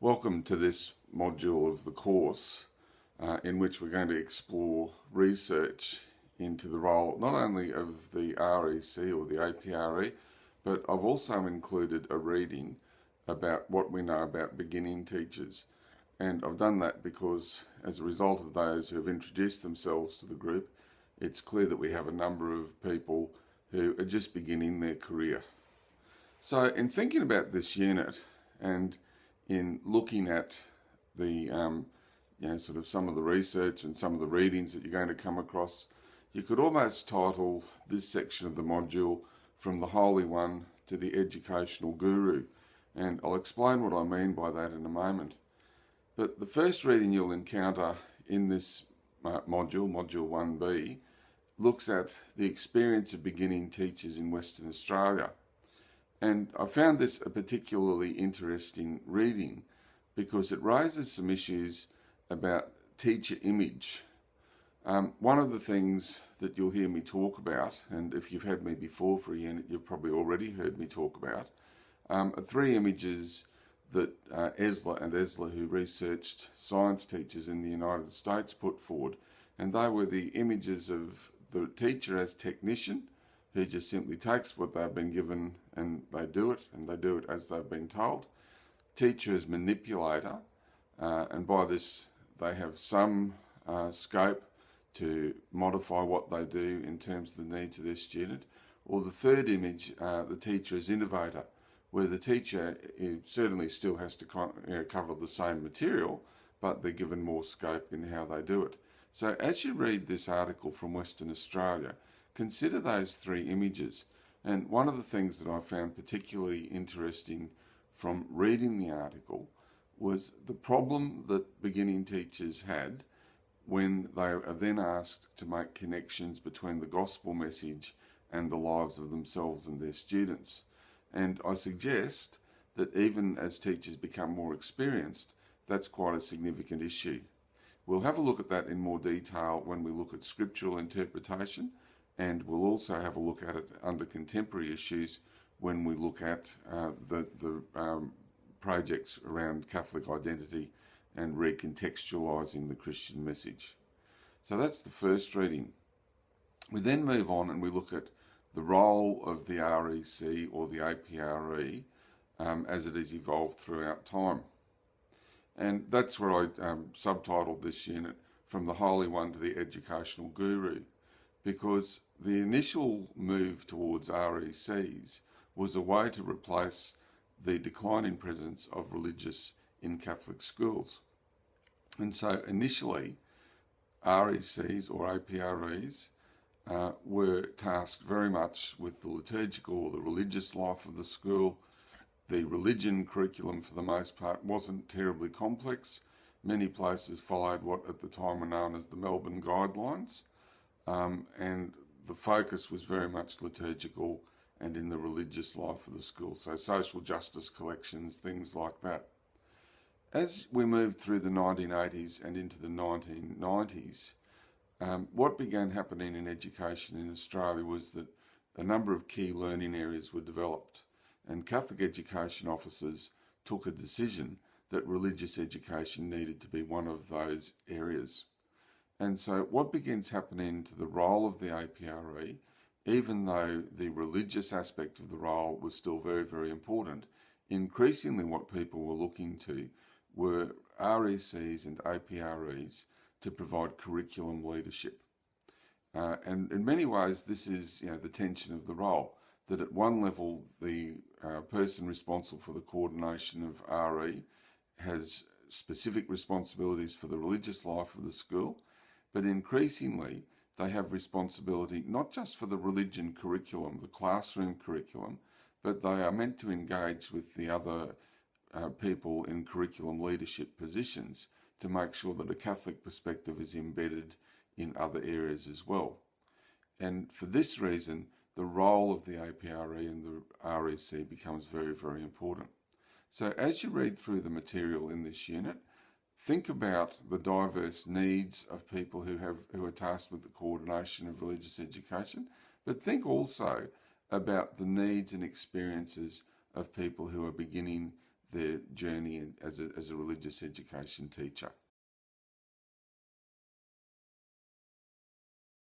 Welcome to this module of the course in which we're going to explore research into the role not only of the REC or the APRE, but I've also included a reading about what we know about beginning teachers. And I've done that because as a result of those who have introduced themselves to the group, it's clear that we have a number of people who are just beginning their career. So in thinking about this unit and in looking at the, sort of some of the research and some of the readings that you're going to come across, you could almost title this section of the module From the Holy One to the Educational Guru. And I'll explain what I mean by that in a moment. But the first reading you'll encounter in this module, Module 1B, looks at the experience of beginning teachers in Western Australia. And I found this a particularly interesting reading because it raises some issues about teacher image. One of the things that you'll hear me talk about, and if you've had me before for a unit, you've probably already heard me talk about, are three images that Esler and Esler, who researched science teachers in the United States, put forward. And they were the images of the teacher as technician, who just simply takes what they've been given and they do it as they've been told. Teacher as manipulator, and by this they have some scope to modify what they do in terms of the needs of their student. Or the third image, the teacher as innovator, where the teacher certainly still has to cover the same material, but they're given more scope in how they do it. So as you read this article from Western Australia, consider those three images. And one of the things that I found particularly interesting from reading the article was the problem that beginning teachers had when they are then asked to make connections between the gospel message and the lives of themselves and their students. And I suggest that even as teachers become more experienced, that's quite a significant issue. We'll have a look at that in more detail when we look at scriptural interpretation, and we'll also have a look at it under contemporary issues when we look at the projects around Catholic identity and recontextualising the Christian message. So that's the first reading. We then move on and we look at the role of the REC or the APRE as it has evolved throughout time. And that's where I subtitled this unit, From the Holy One to the Educational Guru, because the initial move towards RECs was a way to replace the declining presence of religious in Catholic schools. And so initially, RECs or APREs were tasked very much with the liturgical or the religious life of the school. The religion curriculum, for the most part, wasn't terribly complex. Many places followed what at the time were known as the Melbourne Guidelines, and the focus was very much liturgical and in the religious life of the school, so social justice collections, things like that. As we moved through the 1980s and into the 1990s, what began happening in education in Australia was that a number of key learning areas were developed, and Catholic education officers took a decision that religious education needed to be one of those areas. And so what begins happening to the role of the APRE, even though the religious aspect of the role was still very, very important, increasingly what people were looking to were RECs and APREs to provide curriculum leadership. And in many ways, this is the tension of the role, that at one level, the person responsible for the coordination of RE has specific responsibilities for the religious life of the school, but increasingly they have responsibility not just for the religion curriculum, the classroom curriculum, but they are meant to engage with the other people in curriculum leadership positions to make sure that a Catholic perspective is embedded in other areas as well. And for this reason, the role of the APRE and the REC becomes very, very important. So as you read through the material in this unit, think about the diverse needs of people who are tasked with the coordination of religious education, but think also about the needs and experiences of people who are beginning their journey as a religious education teacher.